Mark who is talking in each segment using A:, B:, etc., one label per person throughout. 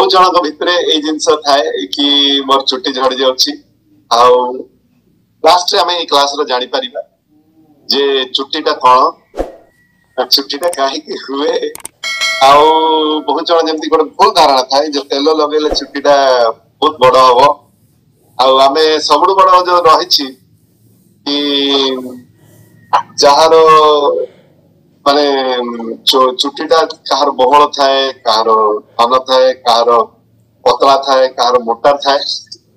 A: बहुत जन भितर ये जिनस थाए कि मोर चुट्टी झड़ी जाउछि आउ लास्ट रे हमें क्लास रो जानि परिबा जे चुट्टीटा कोन चुट्टीटा काहे कि हुए आउ बहुत जन जेमति गोटे भूल धारणा थाए जे तेल लगेले चुट्टीटा बहुत बड़ हबो आउ आमे सबुठ बड़ जो रहिछि कि जहारो माने चुट्टीटा कहार बहल थाए कहार घन थाए कहार पतला थाए कहार मोटा थाए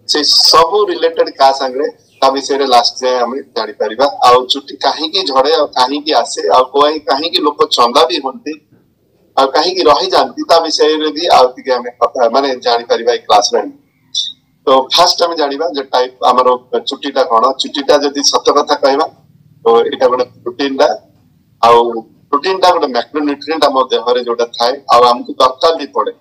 A: से सब रिलेटेड का संगे ता विषय लास्ट जाए हमें जानी परिबा आ चुट्टी काहे की झड़े और काहे की आसे आ कोई काहे की लोग चंदा भी होंती आ काहे की रही जानती ता विषय रे भी आउती के हमें पता माने जानी परिबा क्लास रे तो फर्स्ट हम जानिबा जे टाइप हमरो चुट्टीटा कोन चुट्टीटा जदी सत्य कथा कहबा तो एटा गोटे प्रोटीन दा आ प्रोटीन टा गोटे मैक्रोन्यूट्रिएंट हम देह रे जोटा थाए आ हमको दरकार भी पड़े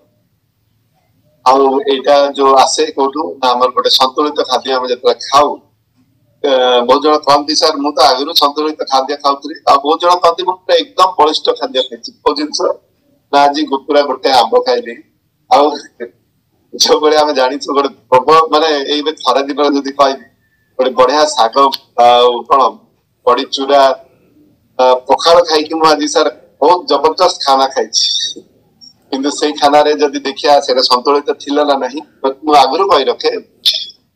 A: आ एटा जो आसे कोठू हमर गोटे संतुलित खाद्य हम जतरा खाऊ बहुत जन कहती सर मु तो आगु संतुलित खाद्य खाऊथि आ बहुत जन कहती मु एकदम बलिष्ठ खाद्य खाइछि को जिंस ना आज गुपुरा गोटे आंब खाइली आ जो बड़े हम जानि छु गोटे प्रभाव माने एबे थरा दिन जदी कहबी गोटे बढ़िया साग कोन बड़ी चूरा पखाल खाई कि आज सर बहुत जबरदस्त खाना खाइछि किंतु से खाना रे जदी देखिया से संतुलित थिला ना नहीं मु आगु कहि रखे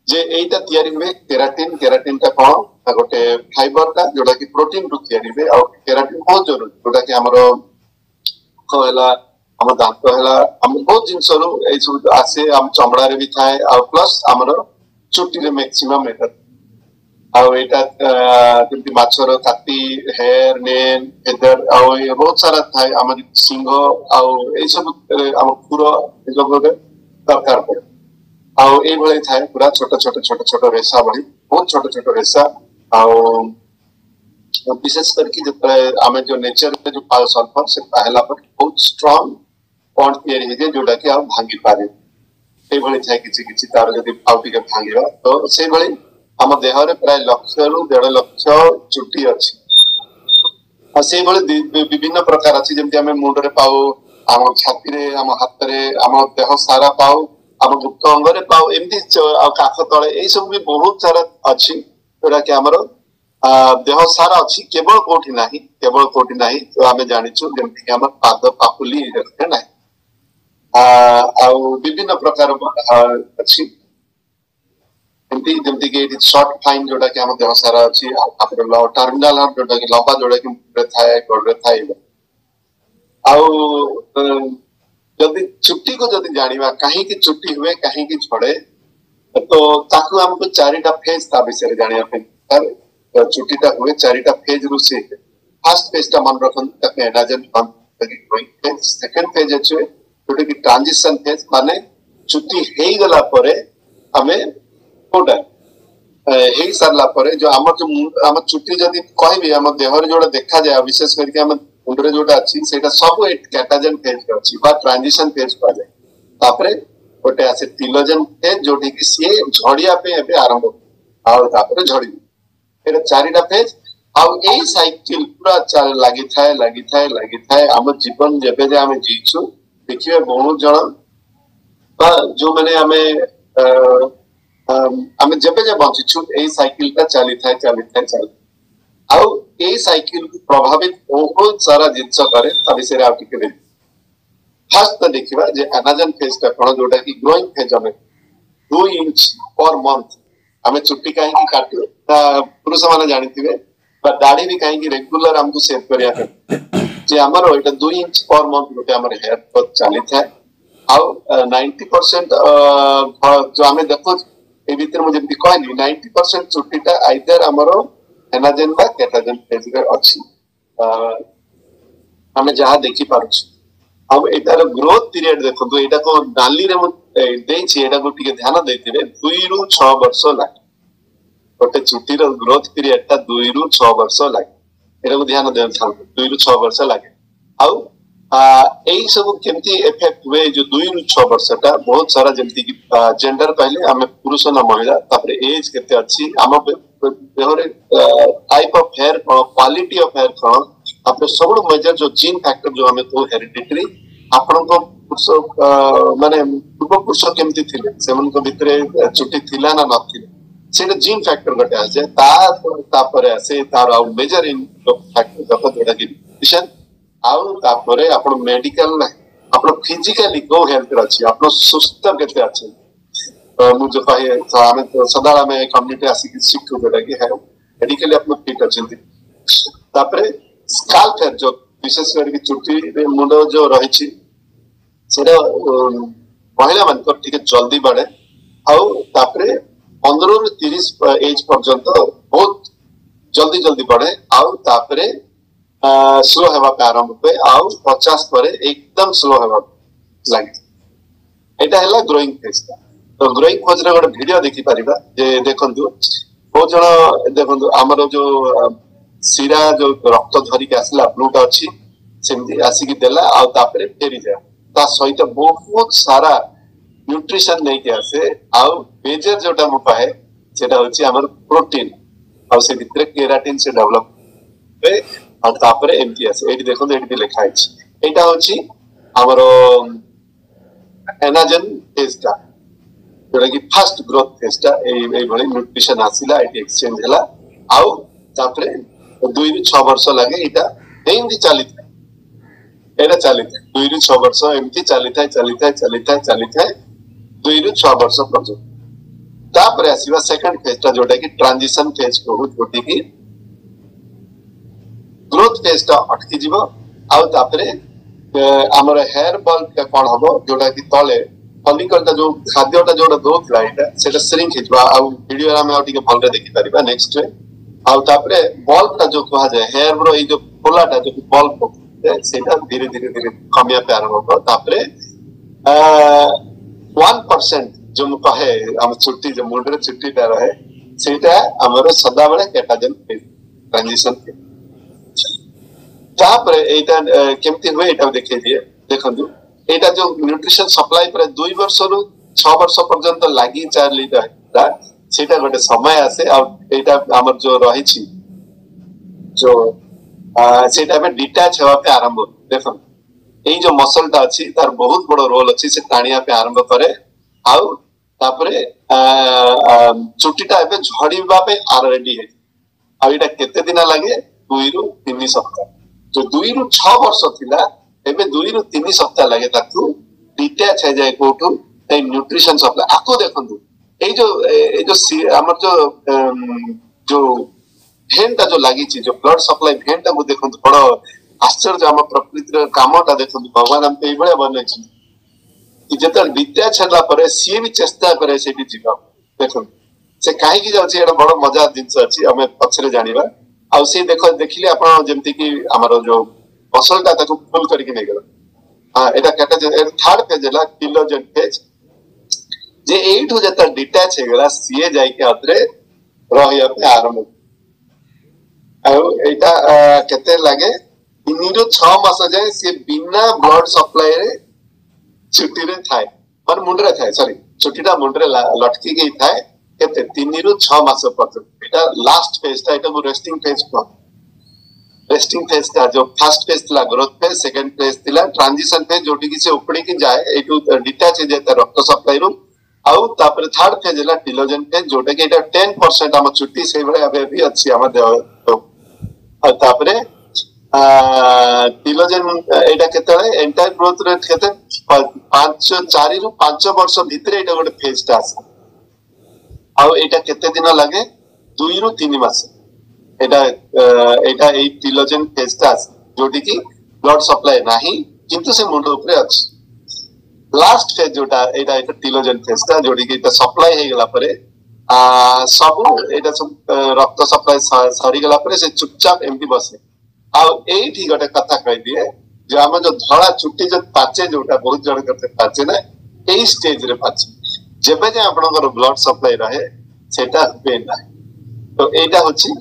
A: जे एटा तयारी में केराटिन केराटिन ता कोन गोटे फाइबर ता जोटा कि प्रोटीन रु तयारी में और केराटिन बहुत जरूरी जोटा कि हमरो कहला हम दांत हला हम बहुत जिंस रु ए सब आसे हम चमड़ा रे भी थाए और प्लस हमरो चुट्टी रे मैक्सिमम एटा आउ एटा जेंति माछर काटी हेयर नेल फेदर आउ ये बहुत सारा थाए हमर सिंह आउ ए सब हम पूरा ए सब दरकार पड़े आउ ए भले थाए पूरा छोटा छोटा छोटा छोटा रेसा भली बहुत छोटा छोटा रेसा आउ विशेष करके जब आमे जो नेचर में जो पाल सल्फर से पहला पर बहुत स्ट्रांग बॉन्ड तयारी हे जोटा कि हम भांगी पारे ए भले थाए किछि किछि तार जदी पाउटी के भांगीबा तो से भले हम देह रे प्राय लक्ष्य रु 1.5 लाख चुट्टी अछि आ से भले विभिन्न प्रकार अछि जेमति हमें मुंड रे पाऊ हम छाती रे हम हाथ रे हम देह सारा पाऊ हम गुप्त अंग रे पाऊ एमती काख तळे ए सब भी बहुत सारा अछि जोटा कि हमरो देह सारा अछि केवल कोठी नाही तो हमें जानि छु जेमति कि हमर पाद पापुली रे नाही आ विभिन्न प्रकार अछि एमती जेमति कि शॉर्ट फाइन जोटा कि हम देह सारा अछि आपरे टर्मिनल हर जोटा कि लंबा जोटा कि मुंड रे थाए गोड़ रे थाए आ जदि चुट्टी को जदि जानिबा काहे की चुट्टी हुए काहे की झड़े तो ताकू हमको चारिटा फेज ता विषय जानिया पे सर चुट्टीटा हुए चारिटा फेज रु से फर्स्ट फेज ता मन रखन तक एनाजन बंद तक कोई फेज सेकंड फेज अछि जोटे की ट्रांजिशन फेज माने चुट्टी हेई गला परे हमें कोडा हेई सरला परे जो हमर चुट्टी जदि कहबी हम देह रे जोड़ा देखा जाय विशेष करके हम मुंडरे जोटा अछि सेटा सब एक कैटाजन फेज अछि बा ट्रांजिशन फेज पा जाय तापरे गोटे आसे तिलोजन फेज जोटी कि से झड़िया पे एबे आरंभ आ तापरे झड़ी एटा चारिटा फेज आ एई साइकिल पूरा चल लागि थाए हम जीवन जेबे जे हम जीछु देखिए बहुत जण बा जो माने हमें जेबे जे बंचिछु एई साइकिल ता चली थाए आउ ए साइकिल को प्रभावित बहुत सारा जिंस करे तबे से आ टिके दे फर्स्ट तो देखिबा जे एनाजन फेज का कोन जोटा कि ग्रोइंग फेज हमें 2 इंच पर मंथ हमें चुट्टी काहे की काटो पुरुष माने जानिथिबे पर दाढ़ी भी काहे की रेगुलर हमको सेव करिया जे हमर एटा 2 इंच पर मंथ जोटे हमर हेयर ग्रोथ चली थाए आउ 90% जो हमें देखो ए भीतर मु जेमि कहली 90% चुट्टीटा आइदर हमरो एनाजन बा कैटाजन फेज रे अछि हमें जहां देखि पारुछ अब एटार ग्रोथ पीरियड देखो तो एटा को डाली रे मु देई छी एटा को टिके ध्यान देथिबे 2 रु 6 वर्ष लागे गोटे चुट्टी रो ग्रोथ पीरियड ता 2 रु 6 वर्ष लागे एटा को ध्यान दे 2 रु 6 वर्ष लागे आउ एई सब केमती इफेक्ट हुए जो 2 रु 6 वर्ष ता बहुत सारा जेमती कि जेंडर कहले हमें पुरुष ना महिला तापर एज केते अछि हम देहरे type of hair quality of hair तापर सब मेजर जो जीन फैक्टर जो हमें तो हेरिडिटरी आपन को पुरुष माने पूर्व पुरुष केमती थिले सेमन को भितरे चुटी थिला ना नथिले सेटा जीन फैक्टर गटे आसे तापरे आसे तार आउ मेजर इन फैक्टर गटे जोटा कि न्यूट्रिशन आउ तापरे आपण मेडिकल आपण फिजिकली गो हेल्थ अछि आपण सुस्थ केते अछि मु जो कहे आमे सदाला में कम्युनिटी आसी कि शिखु जोटा कि है मेडिकली आपण फिट अछि तापरे स्काल्प हेयर जो विशेष करके चुटी रे मुंड जो रही छी सेटा महिला मान को ठीक जल्दी बढ़े आउ तापरे 15 रु 30 एज पर्यंत बहुत जल्दी जल्दी बढ़े आउ तापरे स्लो हेबा पे आरंभ पे आउ 50 परे एकदम स्लो हेबा लागे एटा हला ग्रोइंग फेज तो ग्रोइंग फेज रे गोटे वीडियो देखि परिबा जे देखंतु बहुत जण देखंतु हमर जो सिरा जो रक्त धरी के आसला ब्लूट अछि सेमती आसी की देला आ तापरे फेरी जाय ता सहित बहुत सारा न्यूट्रिशन नहीं के आसे आउ मेजर जोटा मु पाए सेटा होची हमर प्रोटीन आ से भितरे केराटिन से डेवलप पे आ तापरे एमटी आसे एटी देखो एटी लिखा है एटा होची हमर एनाजन फेज ता जोटा की फर्स्ट ग्रोथ फेज ता ए भली न्यूट्रिशन आसिला एटी एक्सचेंज हला आउ तापरे 2 रु 6 वर्ष लागे एटा एमटी चलित एटा चलित 2 रु 6 वर्ष एमटी चलित 2 रु 6 वर्ष पर्यंत तापर आसीबा सेकंड फेज ता जोटा की ट्रांजिशन फेज को जोटी की ग्रोथ फेज ता अटकी जीवो आउ तापरे हमर हेयर बल्ब का कोन हबो जोटा की तले फॉलिकल ता जो खाद्यटा जोटा दोथला एटा सेटा श्रिंक हिजबा आउ वीडियो रा में आउटिके भलरे देखि परिबा नेक्स्ट आउ तापरे बल्ब ता जो कहा जाय हेयर ब्रो ए जो पोलाटा जो बल्ब सेटा धीरे धीरे धीरे कमिया पे आरंभ हो तापरे 1% जो मु कहे हम छुट्टी जो मुंडरे छुट्टी ता रहे सेटा हमर सदा बेले कैटाजन ट्रांजिशन तापरे एटा केमती होय एटा देखै दिए देखंतु एटा जो न्यूट्रिशन सप्लाई पर 2 वर्ष रु 6 वर्ष पर्यंत लागि चार्ली ता सेटा गोटे समय आसे आ एटा हमर जो रही छी जो सेटा में डिटैच हेवा पे आरंभ देखो एई जो मसल ता अछि तार बहुत बड़ रोल अछि से तानिया पे आरंभ करे आउ तापरे चुटीटा एबे झड़ीबा पे आर रेडी है आ एटा केते दिन लागे 2 रु 3 सप्ताह जो 2 रु 6 वर्ष थिला एबे 2 रु 3 सप्ताह लागे ताकू डिटैच हे जाय कोठू ए न्यूट्रिशन सप्लाई आको देखंतु ए जो हमर जो भेन ता जो लागि छी जो ब्लड सप्लाई भेन ता को देखंतु बड़ आश्चर्य हम प्रकृति कामटा देखंतु भगवान हम पे बळे बनै छी कि जत विद्या छला परे सी भी चेष्टा करे सेठी जीवा देखंतु से काहे की जाउची एटा बड़ मजा दिनस अछि हमें पछरे जानिबा आ से देखो देखिले आपण जेमति कि हमर जो मसलटा ताको फुल करके नै गेला हां एटा कैटा थर्ड फेज हला किलोजन फेज जे एठो जत डिटैच हे गेला सीए जाय के अतरे रहिया पे आरंभ एटा केते लागे 3 रु 6 मास जाय से बिना ब्लड सप्लाई रे चुटी रे थाए और मुंडरे थाए सॉरी चुटीटा मुंडरे लटकी गई थाए केते 3 रु 6 मास पर्यंत एटा लास्ट फेज ता एटा को रेस्टिंग फेज का जो फर्स्ट फेज थला ग्रोथ फेज सेकंड फेज थला ट्रांजिशन फेज जोटी की से उपड़ी की जाए एटू डिटैच हे जाता रक्त सप्लाई रू आउ तापर थर्ड फेज हला टिलोजन फेज जोटा की एटा 10% हम चुटी से बळे अबे भी अछि हम देह आ तापरे टिलोजन एटा केतले एंटायर ग्रोथ रेट केते 4 रु 5 वर्ष भितरे एटा गोटे फेज ता आसे आउ एटा केते दिन लागे 2 रु 3 मास एटा ए टिलोजन फेज ता जोटी की ब्लड सप्लाई नाही किंतु से मुंड ऊपर अछि लास्ट फेज जोटा एटा टिलोजन फेज ता जोटी की एटा सप्लाई हे गेला परे सब एटा सब रक्त सप्लाई सरी गेला परे से चुपचाप एमटी बसे आ एठी गोटे कथा कहि दिए जे हम जो धड़ा चुट्टी जो पाचे जोटा बहुत जण करते पाचे ना ए स्टेज रे पाचे जेबे जे आपनकर ब्लड सप्लाई रहे सेटा पे ना तो एटा होची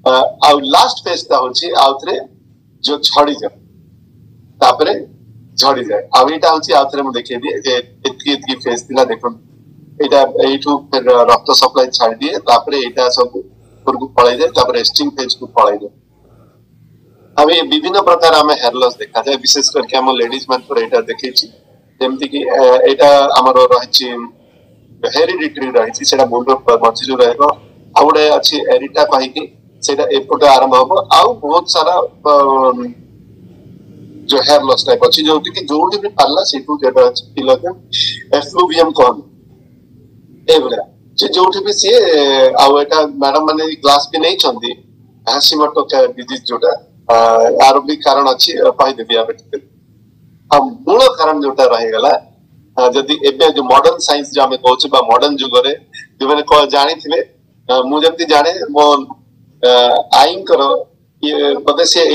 A: आ लास्ट फेज ता होची आउथरे जो झड़ी जाए तापरे झड़ी जाए आ एटा होची आउथरे म देखि दिए जे एतकी फेज दिला देखो एटा एठू फिर रक्त सप्लाई छाड़ दिए तापरे एटा सब पुरगु पळाई जाए तापरे रेस्टिंग फेज को पळाई जाए अबे विभिन्न प्रकार हमें हेयर लॉस देखा जाए विशेष करके हम लेडीज मन पर एटा देखै छी ଯେମିତି କି ଏଇଟା ଆମର ରହିଛି ହେରିଡିଟरी ରହିଛି, ସେଇଟା ମୁଣ୍ଡ ମଝିରେ ରହିବ। ଆଉ ଗୋଟେ ଅଛି ଏରିଟା କହିକି, ସେଇଟା ଏପଟେ ଆରମ୍ଭ ହବ। ଆଉ ବହୁତ ସାରା जो हेयर लॉस टाइप अच्छी जो कि जोटी भी पाला सेटू जेटा पिलके एफ्लुवियम कौन ए बला जे जोटी भी से आउ एटा मैडम माने क्लास भी नहीं छंदी हाशिमोटो का डिजीज जोटा आरो भी कारण अछि पाई देबी आबे हम मूल कारण जोटा रहे गला जदी एबे जो मॉडर्न साइंस जो हमें कहू बा मॉडर्न जुग रे जो माने को जानि थिले मु जंती जाने मो आइन करो ये पदे से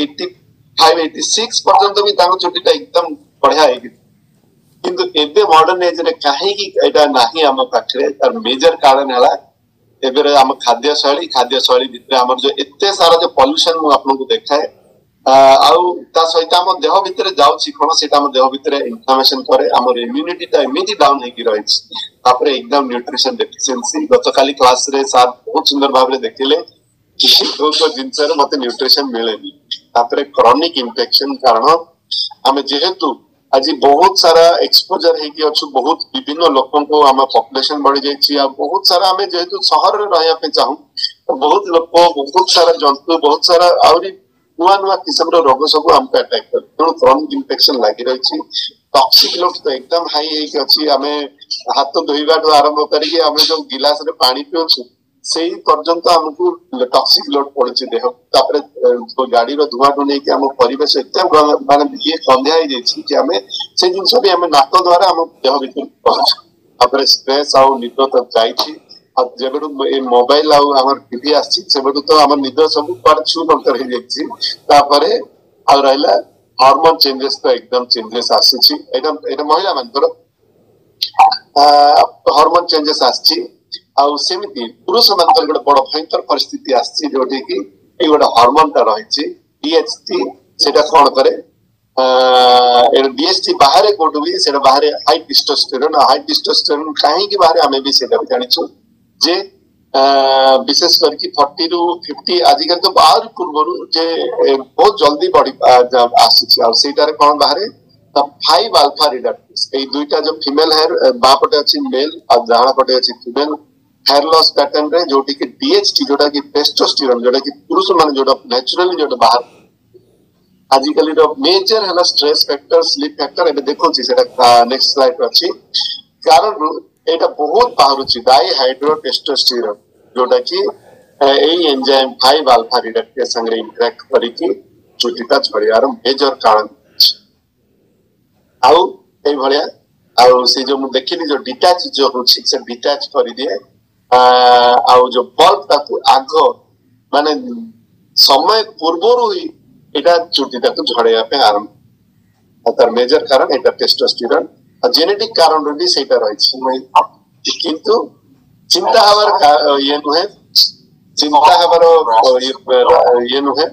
A: 85 पर्यंत भी ताको चुटीटा एकदम बढ़िया है किंतु एबे मॉडर्न एज रे काहे की एटा नाही हम पाखरे तार मेजर कारण हला एबे हम खाद्य शैली भितर हमर जो एते सारा जो पोल्यूशन मु आपन को देखाए आउ ता सहित हम देह भितर जाउची कोन सेटा हम देह भितर इन्फ्लेमेशन करे हमर इम्यूनिटी टा इमिडी डाउन हे की रहिछ तापरे एकदम न्यूट्रिशन डेफिशिएंसी गतकाली क्लास रे सार बहुत सुंदर भाबरे देखिले कि को जिंसर मते न्यूट्रिशन मिलेनी तापरे क्रोनिक इन्फेक्शन कारण हमें जेहेतु आज बहुत सारा एक्सपोजर है कि अच्छु बहुत विभिन्न लोगों को हम पॉपुलेशन बढ़ी जाइए आ बहुत सारा हमें जेहेतु शहर रे रहया पे चाहू तो बहुत लोग बहुत सारा जंतु बहुत सारा आउरी नुआ नुआ किस्म रो रोग सब हमको अटैक कर तो क्रोनिक इन्फेक्शन लागि रही टॉक्सिक लोड तो एकदम हाई है कि अछि हमें हाथ धोइबा तो आरंभ करिके हमें जो गिलास रे पानी पिउछु सेही पर्यंत हमको टॉक्सिक लोड पड़े देह तापरे गाड़ी रो धुआं तो नहीं कि हम परिवेश एते माने ये संध्या ही जेछि कि हमें से जिंस भी हमें नाक द्वारा हम देह भीतर पहुंच तापरे स्ट्रेस आउ निद तो जाइछि आ जेबेडु ए मोबाइल आउ हमर टीवी आछि सेबेडु तो हमर निद सब पर छु नंतर हे जेछि तापरे आ रहला हार्मोन चेंजेस तो एकदम चेंजेस आछि एटा महिला मानकर हार्मोन चेंजेस आछि आउ सेमिति पुरुष मानकर गोटे बड़ भयंकर परिस्थिति आछि जोटी कि ए गोटे हार्मोन ता रहिछि डीएचटी सेटा कोन करे ए डीएचटी बाहर कोटु भी सेटा बाहर हाई टेस्टोस्टेरोन काहे कि बाहर हमें भी सेटा जानिछु जे विशेष करके 40 रु 50 आजिकल तो बाहर पूर्वरु जे बहुत जल्दी बॉडी आसी आ सेटा रे कोन बाहर त 5 अल्फा रिडक्टेस ए दुईटा जो फीमेल हेयर बापटे अछि मेल आ जाना पटे अछि फीमेल हेयर लॉस पैटर्न रे जोटी कि डीएचटी जोटा कि टेस्टोस्टेरोन जोटा कि पुरुष माने जोटा नेचुरली जोटा बाहर आजिकली रो मेजर हला स्ट्रेस फैक्टर स्लीप फैक्टर एबे देखो छी सेटा नेक्स्ट स्लाइड अछि कारण एटा बहुत बाहर छी डाई हाइड्रो टेस्टोस्टेरोन जोटा कि एई एंजाइम 5 अल्फा रिडक्टेस संगे इंटरेक्ट करी कि चुटीटा झड़ियार मेजर कारण आउ ए भलिया आउ से जो मु देखिली जो डिटैच जो होछि से डिटैच करी दिए आउ जो बल्ब ताकू आग माने समय पूर्वरु ही एटा चुटीटा को झड़िया पे आरंभ तार मेजर कारण एटा टेस्टोस्टेरोन आ जेनेटिक कारण रो भी सेटा रहिछि किंतु चिंता हवर ये नुहे चिंता हवर ये नुहे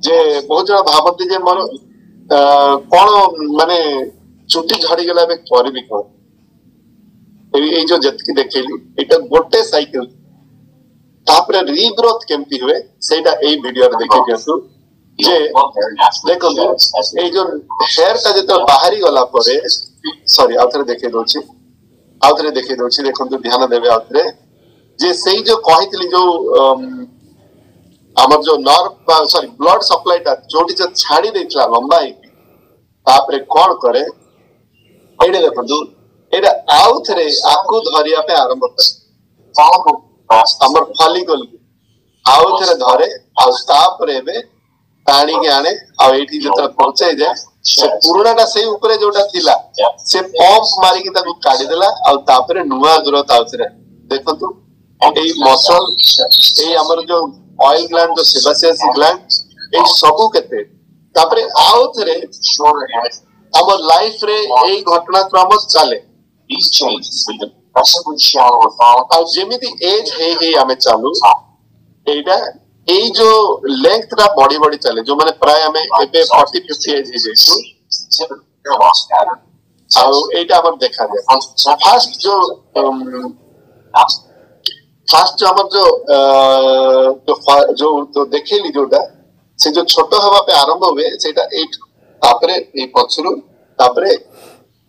A: जे बहुत जन भाबती जे मोर कोन माने चुटी झड़ी गेला बे करबी कोन ए जो जतकी देखैली एटा गोटे साइकिल तापरे रीग्रोथ केमती हुए सेटा ए वीडियो रे देखि दियसु जे देखो ए जो हेयर का जतो बाहरी गला परे सॉरी आउथरे देखै दोछि देखो तो ध्यान देबे आउथरे जे सेही जो कहितली जो हमर जो नर्व सॉरी ब्लड सप्लाई ता जोटी जो छाड़ी देतला लंबा है तापरे कोन करे एडे देखो एडा आउथरे आकु धरिया पे आरंभ करे हमर फॉलिकल आउथरे धरे आ तापरे बे पानी के आने आ एठी जतरा पहुंचे जाय से पुरानाटा से ऊपर जोटा थिला से पंप मारी के ताकू काढी देला आ तापरे नुवा ग्रोथ आउथरे देखंतु एई मसल एई हमर जो ऑयल ग्लैंड जो सेबासियस ग्लैंड ए सबु केते तापरे आउथरे हमर लाइफ रे एई घटनाक्रम चले these changes with the possibly shallow thought और जेमिति एज हे हमें चालू एटा ए जो लेंथ रा बॉडी बॉडी चले जो माने प्राय हमें एबे 40 50 एज हे जेछु और एटा हमर देखा जाय फास्ट जो हमर जो देखेली जोटा से जो छोटो हवा पे आरंभ हुए सेटा 8 तापरे ए पछरु तापरे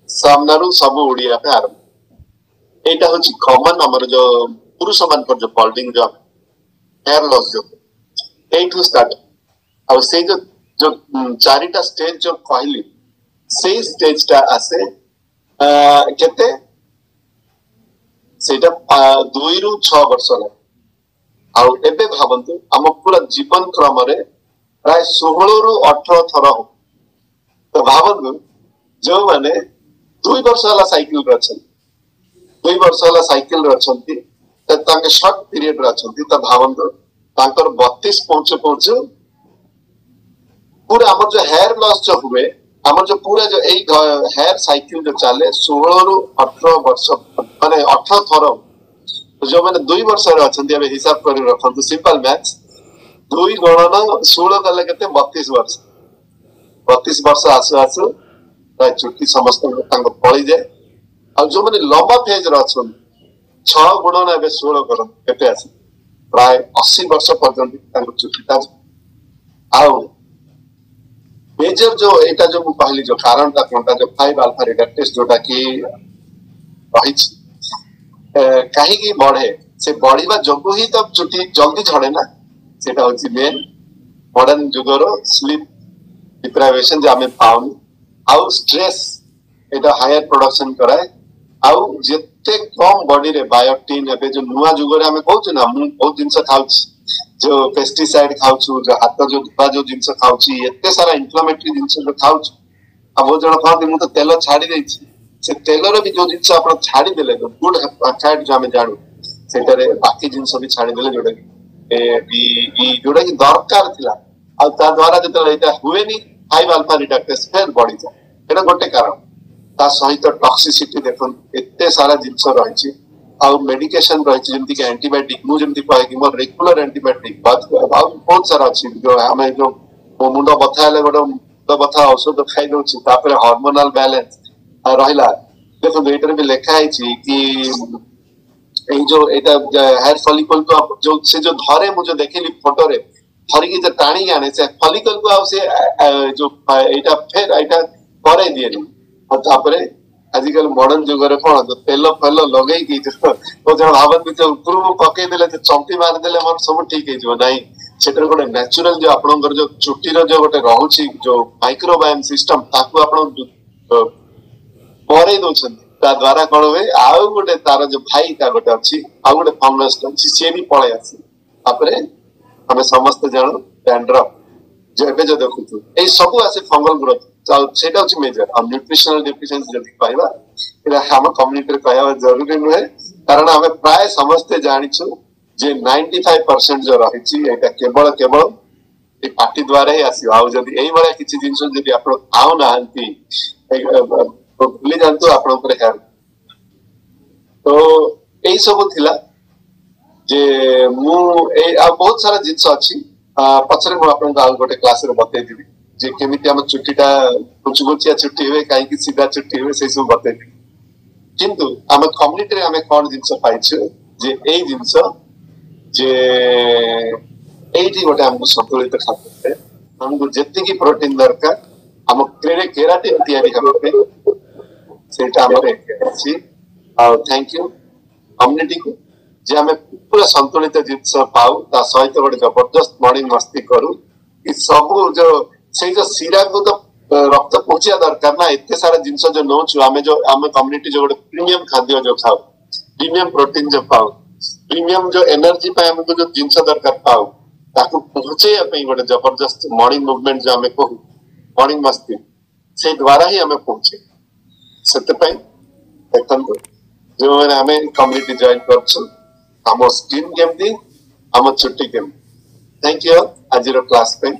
A: सामनारू सब उड़िया पे आरंभ एटा होची कॉमन हमर जो पुरुष मान पर जो बॉल्डिंग जो हेयर लॉस जो एटू स्टार्ट और से जो चारिटा स्टेज जो कहली से स्टेज टा आसे केते सेटा 2 रु 6 वर्ष ला आउ एबे भाबंतु हम पूरा जीवन क्रम रे प्राय 16 रु 18 थर हो तो भाबंतु जो माने 2 वर्ष वाला साइकिल रे अछन 2 वर्ष वाला साइकिल रे अछंती त ताके शॉर्ट पीरियड रे अछंती त भाबंतु ताकर 32 पहुंचे पूरा हमर जो हेयर लॉस जो हुए हमर जो पूरा जो एई हेयर साइकिल जो चले 16 रु 18 वर्ष माने 18 थर जो मैंने 2 वर्ष रे अछंती अब हिसाब कर रखंतु सिंपल मैथ्स 2 गणना 16 कले केते 32 वर्ष 32 वर्ष आसु आसु प्राय चुट्टी समस्त तांको पळी जाय आ जो मैंने लंबा फेज रे अछन 6 गुणना बे 16 कर केते आसी प्राय 80 वर्ष पर्यंत तांको चुट्टी ता आउ मेजर जो एटा जो कहली जो कारण ता कोनटा जो 5 अल्फा रिडक्टेस जोटा की रही कहीं की बढ़े से बढ़िबा जोगु ही तो चुट्टी जल्दी झड़े ना सेटा होची मेन मॉडर्न जुगर स्लीप डिप्राइवेशन जो हमें पाउन आउ स्ट्रेस एटा हायर प्रोडक्शन कराए आउ जेते कम बॉडी रे बायोटिन एबे जो नुवा जुगर हमें कहू ना मु बहुत जिंस खाउछ जो पेस्टिसाइड खाउछु जो हाथ जो धुआ जो जिंस खाउछि एते सारा इन्फ्लेमेटरी जिंस जो खाउछु अब वो जण कहते मु तो तेल छाड़ी देछि से तेलर भी जो जिंस आपण छाड़ी देले गुड फैट जो हमें जानु सेटारे बाकी जिंस भी छाड़ी देले जोडे ए जोडे की दरकार थिला आ ता द्वारा जते एटा हुए नी 5 अल्फा रिडक्टेस फेर बढ़ी जाय एटा गोटे कारण ता सहित टॉक्सिसिटी देखन एते सारा जिंस रहिछि आ मेडिकेशन रहिछि जेंति के एंटीबायोटिक मु जेंति कहे कि मोर रेगुलर एंटीबायोटिक बहुत सारा अछि जो हमें जो मुंड बथा हेले गोटे मुंड बथा औषध खाइ दउछि तापर हार्मोनल बैलेंस रहिला देखो एटर भी लिखा है कि ए जो एटा हेयर फॉलिकल को जो से जो धरे मुझे देखिली फोटो रे धरी की जो टाणी आने से फॉलिकल को से जो एटा फिर एटा करे दिएनी और तापरे आजिकल मॉडर्न जुगर कोन तो तेल फेल लगई की तो जण भावत भी जो ऊपर पके देले जो चंपी मार देले मन सब ठीक हे जो नाही सेटर गोटे नेचुरल जो आपनकर जो चुट्टी रो जो गोटे रहउची जो माइक्रोबायोम सिस्टम ताकू आपन परे दोछन ता द्वारा कोन होय आउ गोटे तार जो भाई ता गोटे अछि आ गोटे फंगस अछि से भी पळे आसी तापरे हमें समस्त जानो डैंड्रफ जो एबे जो देखुछु ए सब आसे फंगल ग्रोथ सेटा अछि मेजर और न्यूट्रिशनल डेफिशिएंसी जति पाइबा एला हम कम्युनिटी रे कहया जरूरी नहे कारण हमें प्राय समस्त जानिछु जे 95% जो रहिछि एटा केवल केवल ए पार्टी द्वारा ही आसी आउ जदी एई बळे किछि जिंस जदी आपण आउ नाहंती तो भूली जानतो आपण ऊपर है तो एई सब थिला जे मु ए आ बहुत सारा जिंस अछि पछरे मु आपण को आउ गोटे क्लास रे बतै दिबी जे केमिति हम चुट्टीटा कुचगुचिया चुट्टी होवे काई कि सीधा चुट्टी होवे से सब बतै दिबी किंतु हम कम्युनिटी रे हम कोन जिंस पाइछु जे एई जिंस जे एइटी गोटे हमको संतुलित खाद्य हमको जेति की प्रोटीन दरकार हम केराटिन तयारी करबे सेटा हमरे अछि और थैंक यू कम्युनिटी को जे हमें पूरा संतुलित जिंस पाऊ ता सहित गोटे जबरदस्त मॉर्निंग मस्ती करू कि सब जो से जो सिरा को तो रक्त पहुंचिया दरकार ना इतने सारा जिंस जो नोचु हमें जो हम कम्युनिटी जो गोटे प्रीमियम खाद्य जो खाऊ प्रीमियम प्रोटीन जो पाऊ प्रीमियम जो एनर्जी पे हमको जो जिंस दरकार पाऊ ताकू पहुंचे पे गोटे जबरदस्त मॉर्निंग मूवमेंट जो हमें कहू मॉर्निंग मस्ती से द्वारा ही हमें पहुंचे सेते पे देखंतु जो मैंने हमें कम्युनिटी जॉइन करछु हम स्किन गेम दी हम छुट्टी गेम थैंक यू आज रो क्लास पे